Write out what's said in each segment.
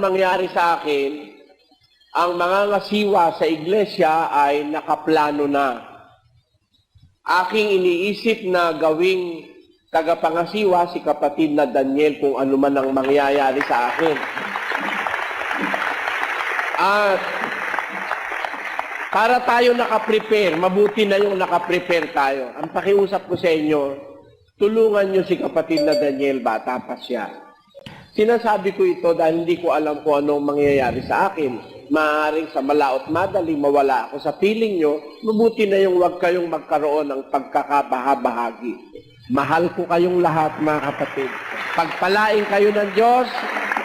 mangyari sa akin, ang mga ngasiwa sa iglesia ay nakaplano na. Aking iniisip na gawing tagapangasiwa si kapatid na Daniel kung ano man ang mangyayari sa akin. At para tayo nakaprepare, mabuti na yung nakaprepare tayo. Ang pakiusap ko sa inyo, tulungan nyo si kapatid na Daniel, bata pa siya. Sinasabi ko ito dahil hindi ko alam kung anong mangyayari sa akin. Maaaring sa malaot madali mawala ako sa piling nyo, mabuti na yung huwag kayong magkaroon ng pagkakabahabahagi. Mahal ko kayong lahat, mga kapatid. Pagpalain kayo ng Diyos,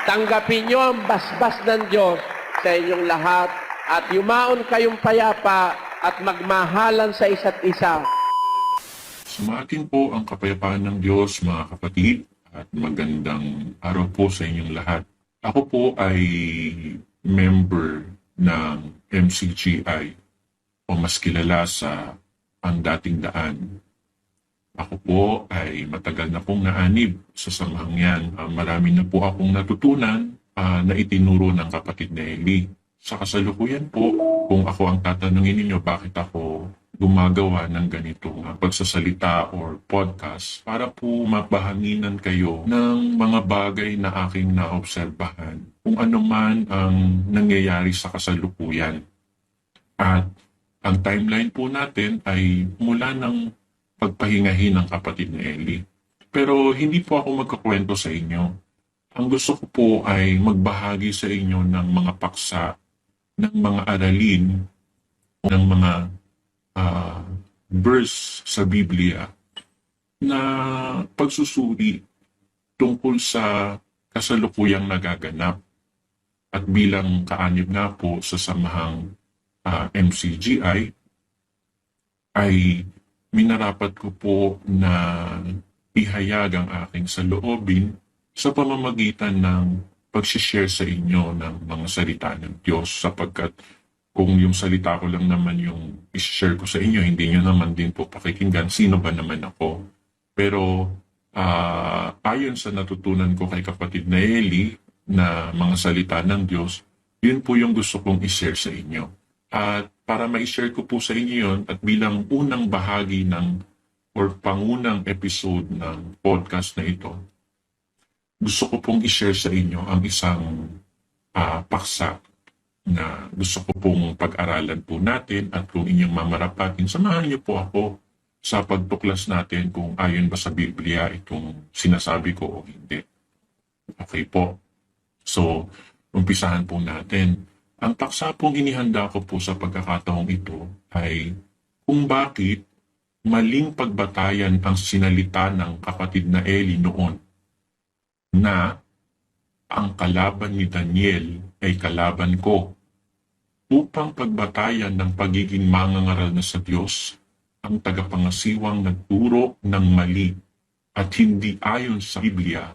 tanggapin nyo ang basbas ng Diyos sa inyong lahat at yumaon kayong payapa at magmahalan sa isa't isa. Sumatin po ang kapayapaan ng Diyos, mga kapatid, at magandang araw po sa inyong lahat. Ako po ay member ng MCGI o mas kilala sa Ang Dating Daan. Ako po ay matagal na pong naanib sa samahang yan. Marami na po akong natutunan na itinuro ng kapatid na Eli. Sa kasalukuyan po, kung ako ang tatanungin ninyo bakit ako gumagawa ng ganitong pagsasalita or podcast para po mapahanginan kayo ng mga bagay na aking naobserbahan kung ano man ang nangyayari sa kasalukuyan. At ang timeline po natin ay mula ng pagpahingahin ng kapatid ni Eli. Pero hindi po ako magkakwento sa inyo. Ang gusto ko po ay magbahagi sa inyo ng mga paksa, ng mga aralin, ng mga verse sa Biblia na pagsusuri tungkol sa kasalukuyang nagaganap. At bilang kaanib nga po sa samahang MCGI, ay minarapat ko po na ihayag ang aking saloobin sa pamamagitan ng pag-share sa inyo ng mga salita ng Diyos, sapagkat kung yung salita ko lang naman yung i-share ko sa inyo, hindi nyo naman din po pakikinggan, sino ba naman ako? Pero ayon sa natutunan ko kay kapatid na Eli na mga salita ng Diyos, yun po yung gusto kong i-share sa inyo. At para ma-share ko po sa inyo yun, at bilang unang bahagi ng or pangunang episode ng podcast na ito, gusto ko pong i-share sa inyo ang isang paksa na gusto ko pong pag-aralan po natin, at kung inyong mamarapatin, samahan niyo po ako sa pagtuklas natin kung ayon ba sa Biblia itong sinasabi ko o hindi. Okay po. So, umpisahan po natin. Ang paksa pong inihanda ko po sa pagkakataong ito ay kung bakit maling pagbatayan ang sinalita ng kapatid na Eli noon na ang kalaban ni Daniel ay kalaban ko, upang pagbatayan ng pagiging mangangaral na sa Diyos ang tagapangasiwang nagturo ng mali at hindi ayon sa Biblia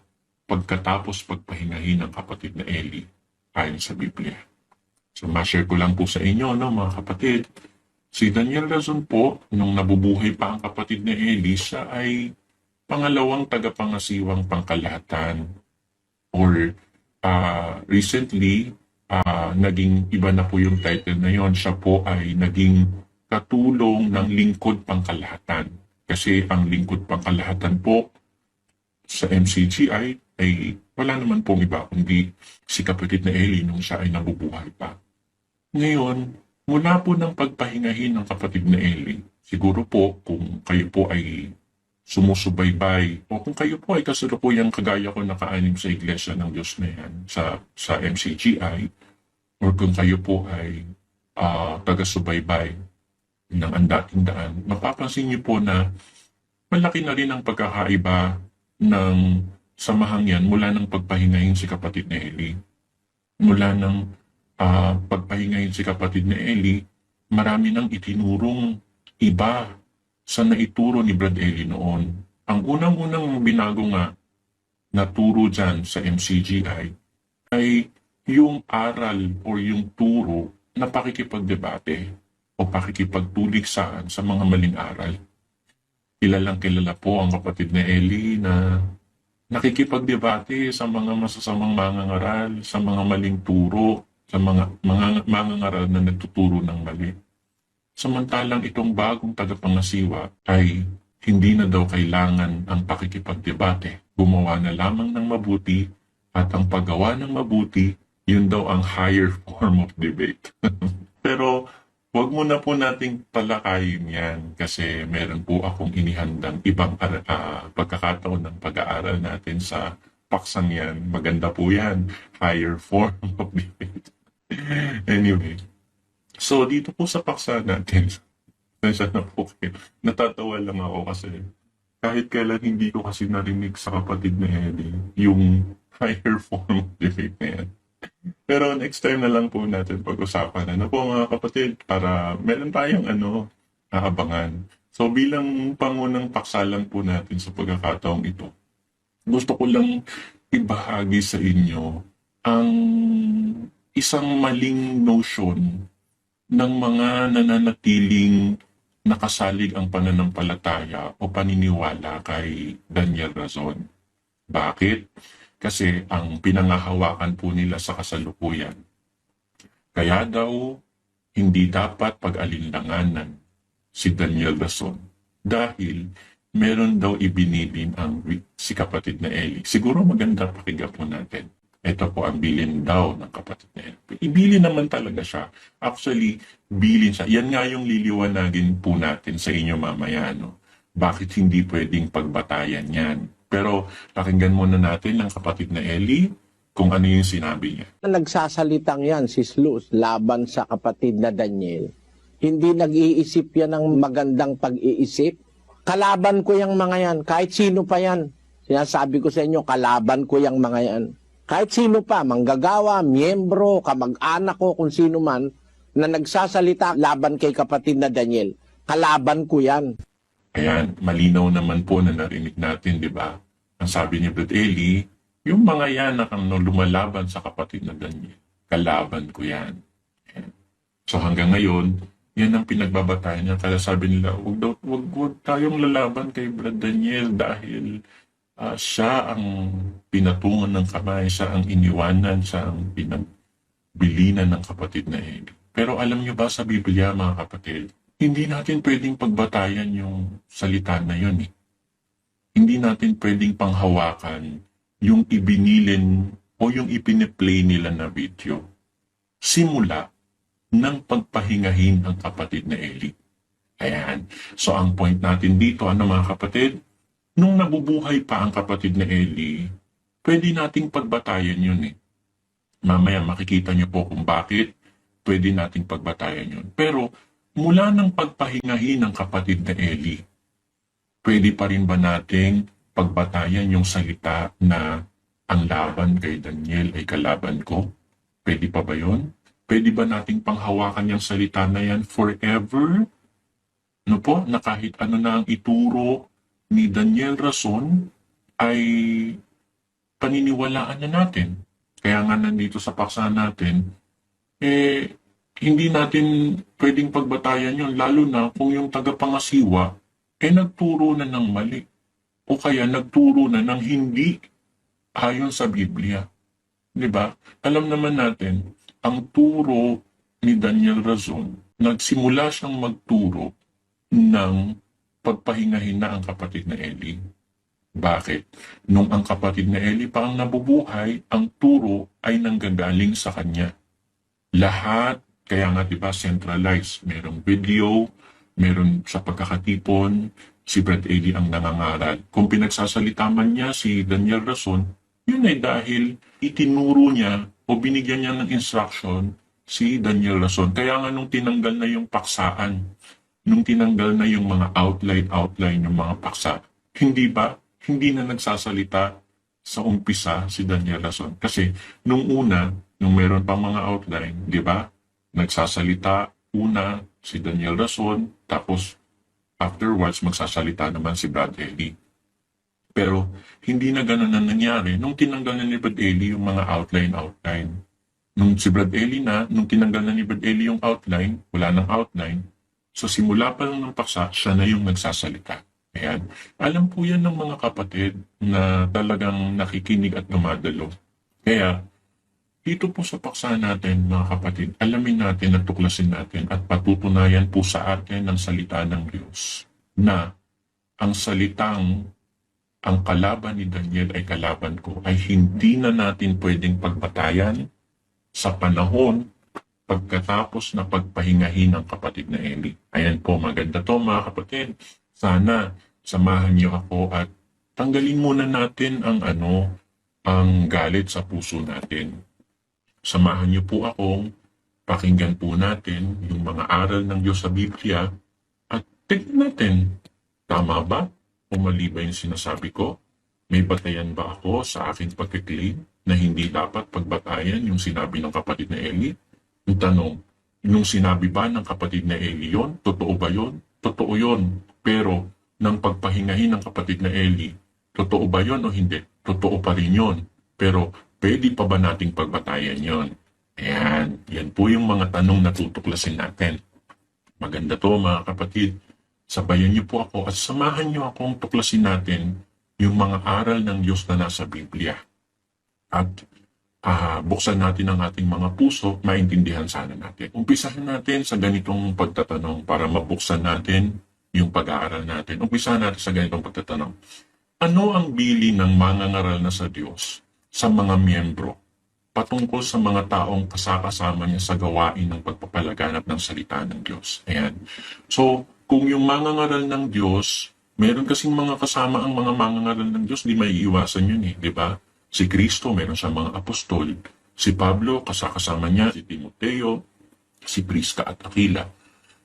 pagkatapos pagpahingahin ng kapatid na Eli ayon sa Biblia. So, ma-share ko lang po sa inyo, mga kapatid. Si Daniel Razon po, nung nabubuhay pa ang kapatid na Eli, siya ay pangalawang tagapangasiwang pangkalahatan, or recently, naging iba na po yung title na yon. Siya po ay naging katulong ng lingkod pangkalahatan. Kasi ang lingkod pangkalahatan po sa MCGI ay wala naman pong iba kundi si kapatid na Eli nung siya ay nabubuhay pa. Ngayon, mula po ng pagpahingahin ng kapatid na Eli, siguro po kung kayo po ay sumusubaybay, o kung kayo po ay kasalukuyang kagaya ko nakaanim sa Iglesia ng Diyos na yan, sa MCGI, or kung kayo po ay taga-subaybay ng Ang Dating Daan, mapapansin niyo po na malaki na rin ang pagkakaiba ng samahang yan mula ng pagpahingahin si kapatid na Eli. Mula ng pagpahingahin si kapatid na Eli, marami nang itinurong iba sa naituro ni Brad Eli noon. Ang unang-unang binago nga na turo dyan sa MCGI ay yung aral o yung turo na pakikipagdebate o pakikipagtuligsaan sa mga maling aral. Kilalang kilala po ang kapatid na Eli na nakikipagdebate sa mga masasamang mangangaral, sa mga maling turo, sa mga mangangaral na nagtuturo ng mali. Samantalang itong bagong tagapangasiwa ay hindi na daw kailangan ang pakikipagdebate. Gumawa na lamang ng mabuti at ang paggawa ng mabuti, yun daw ang higher form of debate. Pero wag mo na po nating palakayin yan kasi meron po akong inihandang ibang pagkakataon ng pag-aaral natin sa paksang yan. Maganda po yan. Higher form of debate. Anyway. So, dito po sa paksa natin, nasya na po kayo. Natatawa lang ako kasi kahit kailan hindi ko kasi narinig sa kapatid na Eddie yung higher form of debate na yan. Pero next time na lang po natin pag-usapan. Ano po mga kapatid, para meron tayong aabangan. So bilang pangunang paksa lang po natin sa pagkakataong ito, gusto ko lang ibahagi sa inyo ang isang maling notion ng mga nananatiling nakasalig ang pananampalataya o paniniwala kay Daniel Razon. Bakit? Kasi ang pinangahawakan po nila sa kasalukuyan. Kaya daw, hindi dapat pag-alinlanganan si Daniel Razon dahil meron daw ibinilin si kapatid na Eli. Siguro maganda pakinggan po natin. Ito po ang bilin daw ng kapatid na Eli. Ibilin naman talaga siya. Actually, bilin siya. Yan nga yung liliwanagin po natin sa inyo mamaya. No? Bakit hindi pwedeng pagbatayan yan? Pero pakinggan muna natin ng kapatid na Eli kung ano yung sinabi niya. Nagsasalitang yan si Slus laban sa kapatid na Daniel. Hindi nag-iisip yan ng magandang pag-iisip. Kalaban ko yung mga yan. Kahit sino pa yan. Sinasabi ko sa inyo, kalaban ko yung mga yan. Kahit sino pa, manggagawa, miyembro, kamag-anak ko, kung sino man, na nagsasalita laban kay kapatid na Daniel. Kalaban ko yan. Ayan, malinaw naman po na narinig natin, di ba? Ang sabi ni Brad Eli, yung mga yan na lumalaban sa kapatid na Daniel, kalaban ko yan. Ayan. So hanggang ngayon, yan ang pinagbabatayan niya. Kaya sabi nila, wag tayong lalaban kay Brad Daniel dahil siya ang pinatungan ng kamay, siya ang iniwanan, siya ang pinagbilinan ng kapatid na Eli. Pero alam niyo ba sa Biblia, mga kapatid, hindi natin pwedeng pagbatayan yung salita na yun. Hindi natin pwedeng panghawakan yung ibinilin o yung ipiniplay nila na video. Simula ng pagpahingahin ang kapatid na Eli. Ayan. So ang point natin dito, ano mga kapatid? Nung nabubuhay pa ang kapatid na Eli, pwede nating pagbatayan yun Mamaya makikita niyo po kung bakit pwede nating pagbatayan yun. Pero mula ng pagpahingahin ng kapatid na Eli, pwede pa rin ba nating pagbatayan yung salita na ang laban kay Daniel ay kalaban ko? Pwede pa ba yun? Pwede ba nating panghawakan yung salita na yan forever? No po, na kahit ano na ang ituro ni Daniel Razon ay paniniwalaan na natin. Kaya nga nandito sa paksa natin, hindi natin pwedeng pagbatayan yun, lalo na kung yung tagapangasiwa nagturo na ng mali o kaya nagturo na ng hindi ayon sa Biblia. Diba? Alam naman natin, ang turo ni Daniel Razon, nagsimula siyang magturo ng pagpahingahin na ang kapatid na Eli. Bakit? Nung ang kapatid na Eli pa ang nabubuhay, ang turo ay nanggagaling sa kanya. Lahat, kaya nga diba centralized, merong video, meron sa pagkakatipon, si Brad Eli ang nangangaral. Kung pinagsasalita man niya si Daniel Razon, yun ay dahil itinuro niya o binigyan niya ng instruction si Daniel Razon. Kaya nga nung tinanggal na yung paksaan, nung tinanggal na yung mga outline yung mga paksa, hindi na nagsasalita sa umpisa si Daniel Razon. Kasi nung una, nung meron pang mga outline, di ba? Nagsasalita una si Daniel Razon, tapos afterwards magsasalita naman si Brad Eli. Pero hindi na ganun na nangyari nung tinanggal na ni Brad Eli yung mga outline. Nung si Brad Eli nung tinanggal na ni Brad Eli yung outline, wala nang outline, so simula pa lang ng paksa, siya na yung nagsasalita. Ayan. Alam po yan ng mga kapatid na talagang nakikinig at dumadalo. Kaya, dito po sa paksa natin, mga kapatid, alamin natin at tuklasin natin at patutunayan po sa atin ng salita ng Diyos na ang salitang ang kalaban ni Daniel ay kalaban ko ay hindi na natin pwedeng pagbatayan sa panahon pagkatapos na pagpahingahin ng kapatid na Eli. Ayan po, maganda to mga kapatid. Sana samahan niyo ako at tanggalin muna natin ang galit sa puso natin. Samahan niyo po akong pakinggan po natin yung mga aral ng Diyos sa Biblia at tignan natin, tama ba o mali ba yung sinasabi ko? May batayan ba ako sa aking pagkiklaim na hindi dapat pagbatayan yung sinabi ng kapatid na Eli? Yung tanong, nung sinabi ba ng kapatid na Eli yun? Totoo ba yun? Totoo yun. Pero, nang pagpahingahin ng kapatid na Eli, totoo ba yun o hindi? Totoo pa rin yun. Pero, pwede pa ba nating pagbatayan yon? Ayan, yan po yung mga tanong na tutuklasin natin. Maganda to mga kapatid. Sabayan niyo po ako at samahan niyo akong tuklasin natin yung mga aral ng Diyos na nasa Biblia. At buksan natin ang ating mga puso, maintindihan sana natin. Umpisahan natin sa ganitong pagtatanong para mabuksan natin yung pag-aaral natin. Umpisahan natin sa ganitong pagtatanong. Ano ang bili ng mangangaral na sa Diyos sa mga miyembro patungkol sa mga taong kasakasama niya sa gawain ng pagpapalaganap ng salita ng Diyos? Ayan. So, kung yung mangangaral ng Diyos, meron kasing mga kasama ang mga mangangaral ng Diyos, di may iwasan yun di ba? Si Kristo, meron siyang mga apostol. Si Pablo, kasakasama niya, si Timoteo, si Prisca at Aquila.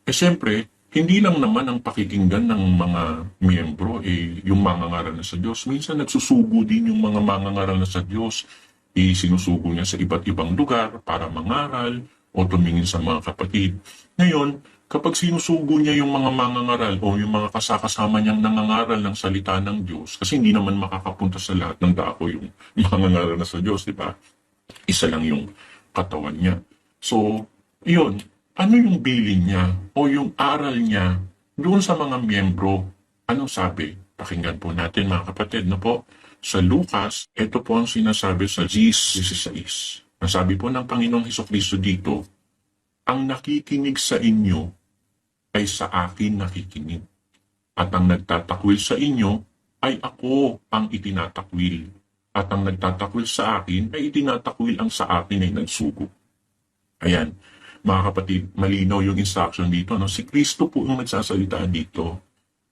Siyempre, hindi lang naman ang pakikinggan ng mga miyembro yung mangangaral na sa Diyos. Minsan nagsusugo din yung mga mangangaral na sa Diyos. Sinusugo niya sa iba't ibang lugar para mangaral o tumingin sa mga kapatid. Ngayon, kapag sinusugo niya yung mga mangangaral o yung mga kasakasama niyang nangangaral ng salita ng Diyos, kasi hindi naman makakapunta sa lahat ng dako yung mangangaral na sa Diyos, di ba? Isa lang yung katawan niya. So, yun. Ano yung bilin niya o yung aral niya doon sa mga miyembro? Anong sabi? Pakinggan po natin mga kapatid, no po? Sa Lucas, ito po ang sinasabi sa 10:16. Nasabi po ng Panginoong Hesukristo dito, ang nakikinig sa inyo ay sa akin nakikinig. At ang nagtatakwil sa inyo ay ako ang itinatakwil. At ang nagtatakwil sa akin ay itinatakwil ang sa akin ay nagsugo. Ayan. Mga kapatid, malinaw yung instruction dito. No? Si Kristo po yung nagsasalita dito.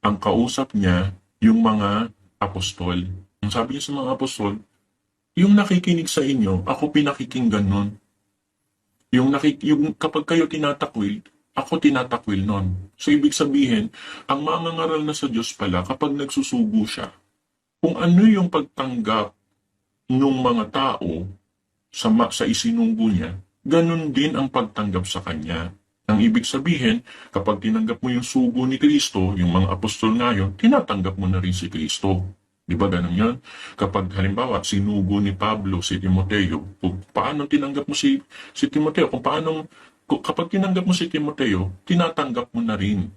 Ang kausap niya, yung mga apostol. Ang sabi niya sa mga apostol, yung nakikinig sa inyo, ako pinakikinggan nun. Yung kapag kayo tinatakwil, ako tinatakwil nun. So ibig sabihin, ang mangangaral na sa Diyos pala, kapag nagsusugo siya, kung ano yung pagtanggap ng mga tao sa isinugo niya, ganun din ang pagtanggap sa Kanya. Ang ibig sabihin, kapag tinanggap mo yung sugo ni Kristo, yung mga apostol ngayon, tinatanggap mo na rin si Kristo. Di ba ganun yan? Kapag halimbawa, sinugo ni Pablo si Timoteo, kung paano tinanggap mo si Timoteo, kapag tinanggap mo si Timoteo, tinatanggap mo na rin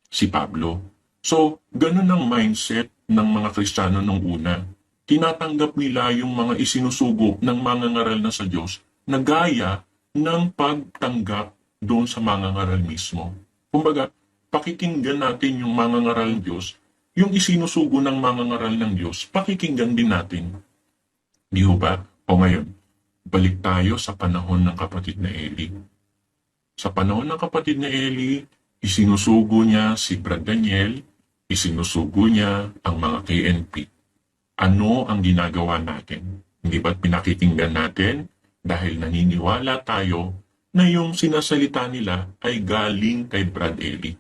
si Pablo. So, ganun ang mindset ng mga Kristiyano nung una. Tinatanggap nila yung mga isinusugo ng mangangaral na sa Diyos na gaya ng pagtanggap doon sa mangangaral mismo. Kumbaga, pakikinggan natin yung mangangaral ng Diyos, yung isinusugo ng mangangaral ng Diyos, pakikinggan din natin. Di ba? O ngayon, balik tayo sa panahon ng kapatid na Eli. Sa panahon ng kapatid na Eli, isinusugo niya si Brad Daniel, isinusugo niya ang mga KNP. Ano ang ginagawa natin? Hindi ba't pinakikinggan natin? Dahil naniniwala tayo na yung sinasalita nila ay galing kay Brad Eli.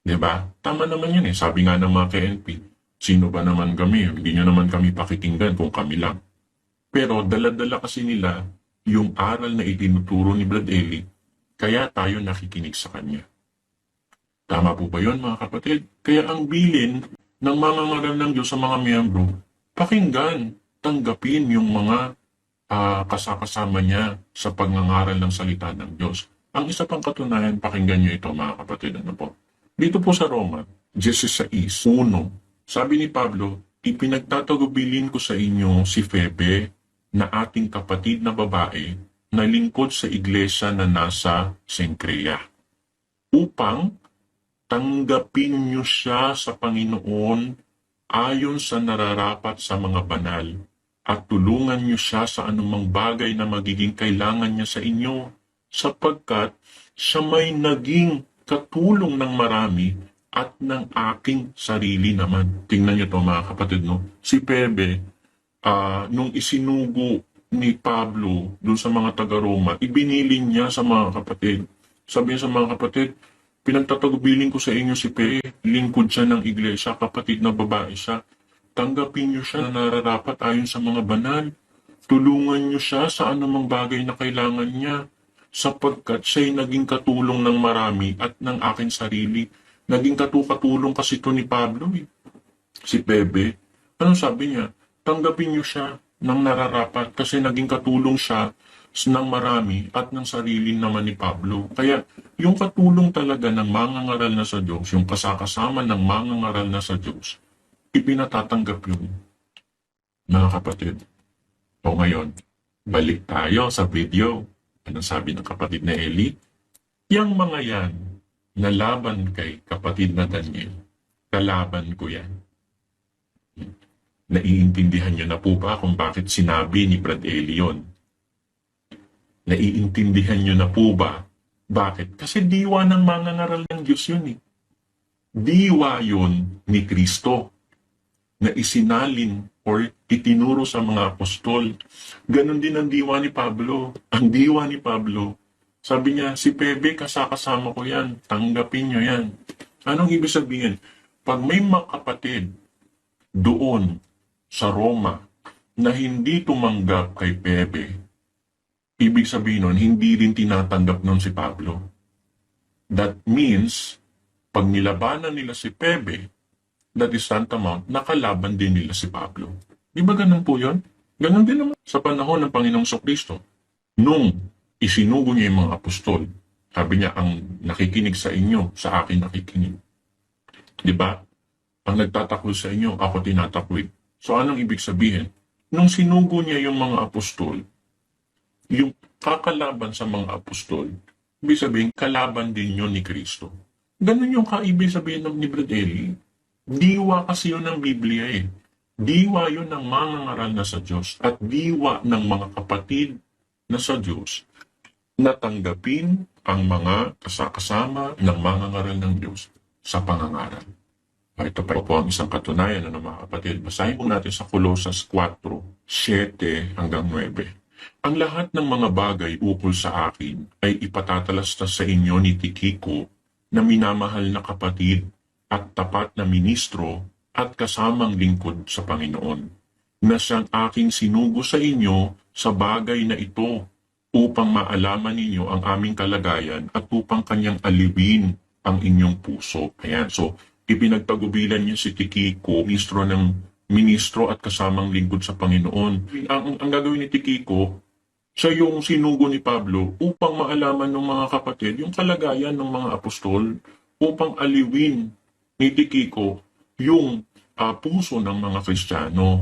Diba? Tama naman yun Sabi nga ng mga KNP, sino ba naman kami? Hindi nyo naman kami pakikinggan kung kami lang. Pero dala-dala kasi nila yung aral na itinuturo ni Brad Eli, kaya tayo nakikinig sa kanya. Tama po ba yun mga kapatid? Kaya ang bilin ng mga ngaral ng Diyos sa mga miyembro, pakinggan, tanggapin yung mga kasakasama niya sa pagngangaral ng salita ng Diyos. Ang isa pang katunayan, pakinggan niyo ito mga kapatid. Ano po? Dito po sa Roma, 16:1. Sabi ni Pablo, ipinagtatagubilin ko sa inyo si Febe na ating kapatid na babae na lingkod sa iglesia na nasa Cencrea, upang tanggapin niyo siya sa Panginoon ayon sa nararapat sa mga banal at tulungan niyo siya sa anumang bagay na magiging kailangan niya sa inyo, sapagkat siya may naging katulong ng marami at ng aking sarili naman. Tingnan niyo to mga kapatid, no? Si Febe, nung isinugo ni Pablo dun sa mga taga-Roma, ibinilin niya sa mga kapatid. Sabi niya sa mga kapatid, pinagtatagubilin ko sa inyo si Febe, lingkod siya ng iglesia, kapatid na babae siya. Tanggapin niyo siya na nararapat ayon sa mga banal. Tulungan niyo siya sa anumang bagay na kailangan niya, sapagkat siya'y naging katulong ng marami at ng aking sarili. Naging katulong kasi ito ni Pablo, si Febe. Anong sabi niya? Tanggapin niyo siya ng nararapat kasi naging katulong siya ng marami at ng sarili naman ni Pablo. Kaya yung katulong talaga ng mangangaral na sa Diyos, yung kasakasama ng mangangaral na sa Diyos, ipinatatanggap yun, mga kapatid. O ngayon, balik tayo sa video. Anong sabi ng kapatid na Eli? Yang mga yan, na laban kay kapatid na Daniel, kalaban ko yan. Naiintindihan niyo na po ba kung bakit sinabi ni Brad Eli yun? Naiintindihan niyo na po ba bakit? Kasi diwa ng mangangaral ng Diyos yun eh. Diwa yun ni Kristo na isinalin or itinuro sa mga apostol. Ganon din ang diwa ni Pablo. Ang diwa ni Pablo, sabi niya, si Febe, kasakasama ko yan. Tanggapin niyo yan. Anong ibig sabihin? Pag may makapatid doon sa Roma na hindi tumanggap kay Febe, ibig sabihin nun, hindi rin tinatanggap nun si Pablo. That means, pag nilabanan nila si Febe, that is tantamount, nakalaban din nila si Pablo. Di ba ganun po yun? Ganun din naman sa panahon ng Panginoong Kristo. Nung isinugo niya yung mga apostol, sabi niya, ang nakikinig sa inyo, sa akin nakikinig. Di ba? Ang nagtatakwil sa inyo, ako tinatakwil. So anong ibig sabihin? Nung sinugo niya yung mga apostol, yung kakalaban sa mga apostol, ibig sabihin, kalaban din yun ni Kristo. Ganun yung kaibig sabihin ng ni Brad Eli. Diwa kasi yun ng Biblia eh. Diwa yun ng mangangaral na sa Diyos at diwa ng mga kapatid na sa Diyos na tanggapin ang mga kasama ng mangangaral ng Diyos sa pangangaral. Ito pa po ang isang katunayan ng mga kapatid. Basahin po natin sa Colosas 4:7 hanggang 9. Ang lahat ng mga bagay ukol sa akin ay ipatatalastas sa inyo ni Tikiko na minamahal na kapatid at tapat na ministro at kasamang lingkod sa Panginoon, na siyang aking sinugo sa inyo sa bagay na ito upang maalaman ninyo ang aming kalagayan at upang kanyang alibin ang inyong puso. Ayan, so ipinagtagubilan niya si Tikiko, ministro at kasamang lingkod sa Panginoon. Ang gagawin ni Tikiko, siya yung sinugo ni Pablo upang maalaman ng mga kapatid yung kalagayan ng mga apostol, upang aliwin ni Tikiko yung puso ng mga Kristiyano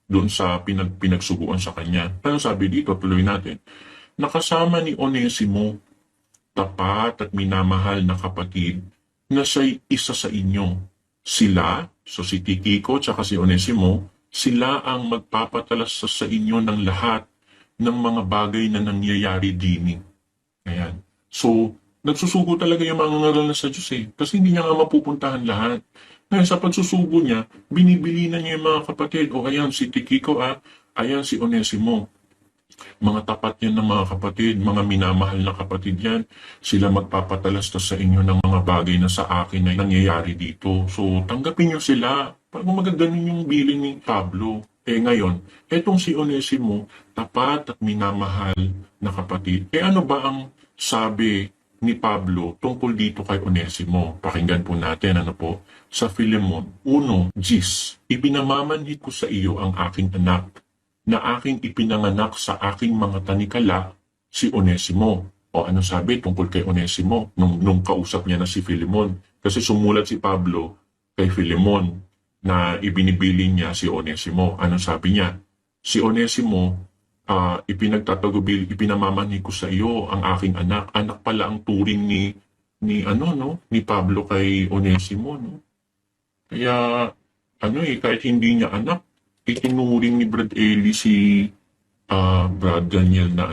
doon sa pinagsuguan sa kanya. Ano sabi dito? Tuloy natin. Nakasama ni Onesimo, tapat at minamahal na kapatid, na siya'y isa sa inyo. Sila, so si Tikiko at si Onesimo, sila ang magpapatalas sa inyo ng lahat ng mga bagay na nangyayari dini. Ayan. So, nagsusugo talaga yung mga ngaral na sa Diyos eh. Kasi hindi niya nga mapupuntahan lahat. Ngayon, sa pagsusugo niya, binibili na niya yung mga kapatid. O ayan, si Tikiko ayan si Onesimo. Mga tapat yan ng mga kapatid, mga minamahal na kapatid yan. Sila magpapatalastas sa inyo ng mga bagay na sa akin na nangyayari dito. So, tanggapin niyo sila. Parang magaganin yung bilin ni Pablo. Ngayon, etong si Onesimo, tapat at minamahal na kapatid. Ano ba ang sabi ni Pablo tungkol dito kay Onesimo? Pakinggan po natin, sa Filemon 1:10. Ipinamamanhid ko sa iyo ang aking anak, na aking ipinanganak sa aking mga tanikala, si Onesimo. O ano sabi tungkol kay Onesimo nung kausap niya na si Filemon? Kasi sumulat si Pablo kay Filemon na ibinibili niya si Onesimo. Anong sabi niya? Si Onesimo, ipinamamani ko sa iyo ang aking anak. Anak pala ang turing ni Pablo kay Onesimo, no? Kaya kahit hindi niya anak, itinuring ni Brad Eli si Brad Daniel na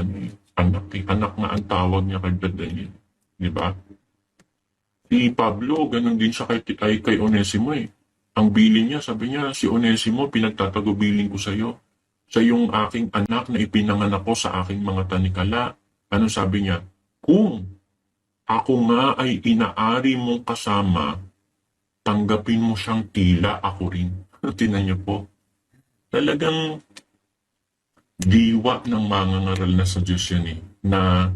anak nga ang tawag niya kay Brad Daniel. Di ba? Si Pablo, ganun din siya kay Onesimo eh. Ang bilin niya, sabi niya, si Onesimo, pinagtatagubilin ko sa iyo. Sa yung aking anak na ipinanganak ko sa aking mga tanikala. Ano sabi niya? Kung ako nga ay inaari mong kasama, tanggapin mo siyang tila ako rin. Tinan niyo po. Talagang diwa ng mangangaral na sa Diyos yan eh, na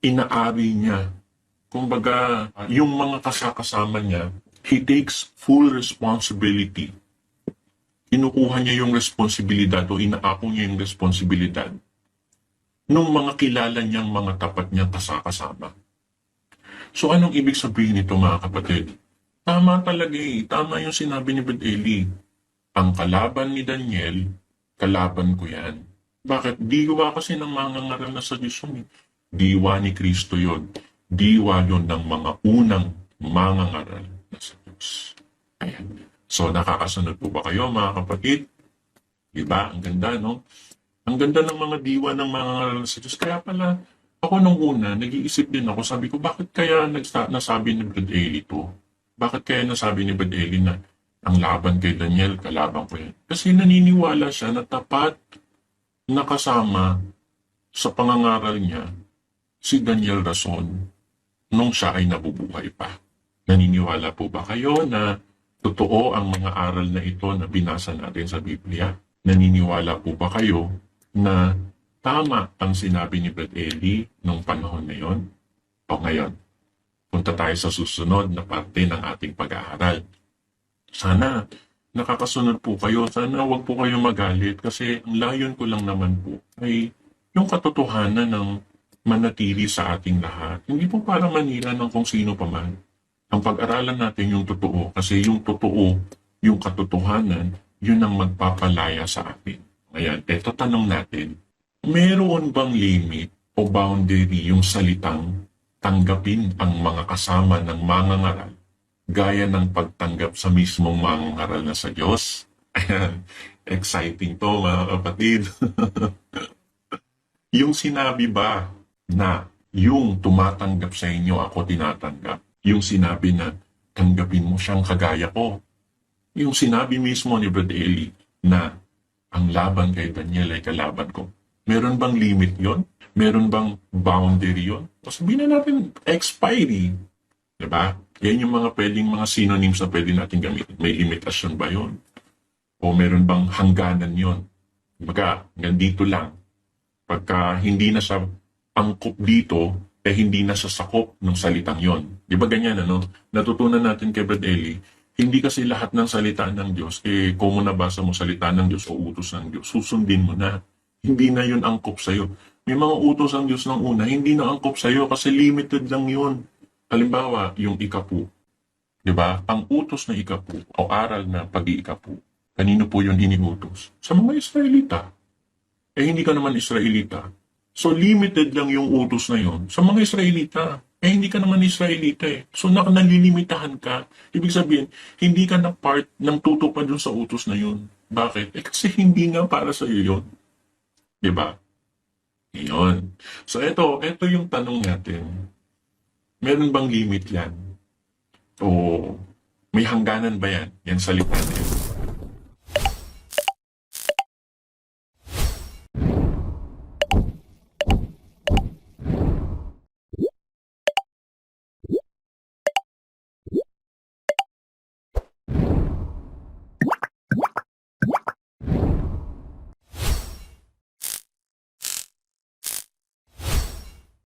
inaari niya. Kumbaga, yung mga kasakasama niya, he takes full responsibility. Kinukuha niya yung responsibilidad o inaako niya yung responsibilidad nung mga kilala niyang mga tapat niyang kasakasama. So anong ibig sabihin nito mga kapatid? Tama talaga eh. Tama yung sinabi ni Brad Eli. Ang kalaban ni Daniel, kalaban ko yan. Bakit? Diwa kasi ng mga ngaral na sa Diyos yun eh. Diwa ni Kristo yun. Diwa yun ng mga unang mga ngaral na sa Diyos. Ayan. So, nakakasunod po ba kayo mga kapatid? Diba? Ang ganda, no? Ang ganda ng mga diwa ng mga ngaral sa Diyos. Kaya pala, ako nung una, nag-iisip din ako. Sabi ko, bakit kaya nasabi ni Brad Eli ito? Bakit kaya nasabi ni Brad Eli na ang laban kay Daniel, kalaban ko yan? Kasi naniniwala siya na tapat na kasama sa pangangaral niya si Daniel Rason nung siya ay nabubuhay pa. Naniniwala po ba kayo na totoo ang mga aral na ito na binasa natin sa Biblia? Naniniwala po ba kayo na tama ang sinabi ni Brad Eli nung panahon na yon? O ngayon, punta tayo sa susunod na parte ng ating pag-aaral. Sana nakakasunod po kayo. Sana wag po kayo magalit kasi ang layon ko lang naman po ay yung katotohanan ng manatili sa ating lahat. Hindi po para manira ng kung sino pa man. Ang pag-aralan natin yung totoo kasi yung totoo, yung katotohanan, yun ang magpapalaya sa atin. Ayan, eto tanong natin, meron bang limit o boundary yung salitang tanggapin ang mga kasama ng mangangaral gaya ng pagtanggap sa mismong mangangaral na sa Diyos? Ayan, exciting to mga kapatid. Yung sinabi ba na yung tumatanggap sa inyo ako tinatanggap? Yung sinabi na tanggapin mo siyang kagaya ko. Yung sinabi mismo ni Brad Eli na ang laban kay Daniel ay kalaban ko. Meron bang limit yon? Meron bang boundary yon? O sabihin na natin, expiry. Diba? Yan yung mga pwedeng mga synonyms na pwede natin gamitin. May limitasyon ba yon? O meron bang hangganan yon? Baga, hanggang dito lang. Pagka hindi na siya angkop dito, hindi na sasakop ng salitang yon. Di ba ganyan, ano? Natutunan natin kay Brad Eli, hindi kasi lahat ng salita ng Diyos, kung nabasa mo salita ng Diyos o utos ng Diyos, susundin mo na. Hindi na yun angkop sa'yo. May mga utos ang Diyos ng una, hindi na angkop sa'yo kasi limited lang yun. Halimbawa, yung ikapu. Di ba? Ang utos na ikapu o aral na pag-iikapu, kanino po yun iniutos? Sa mga Israelita. Hindi ka naman Israelita. So, limited lang yung utos na yon sa mga Israelita. Hindi ka naman Israelita eh. So, nalilimitahan ka. Ibig sabihin, hindi ka na part ng tutupad dun sa utos na yun. Bakit? Kasi hindi nga para sa iyo yun. Diba? Yun. So, ito yung tanong natin. Meron bang limit yan? O may hangganan ba yan? Yan salita na yun.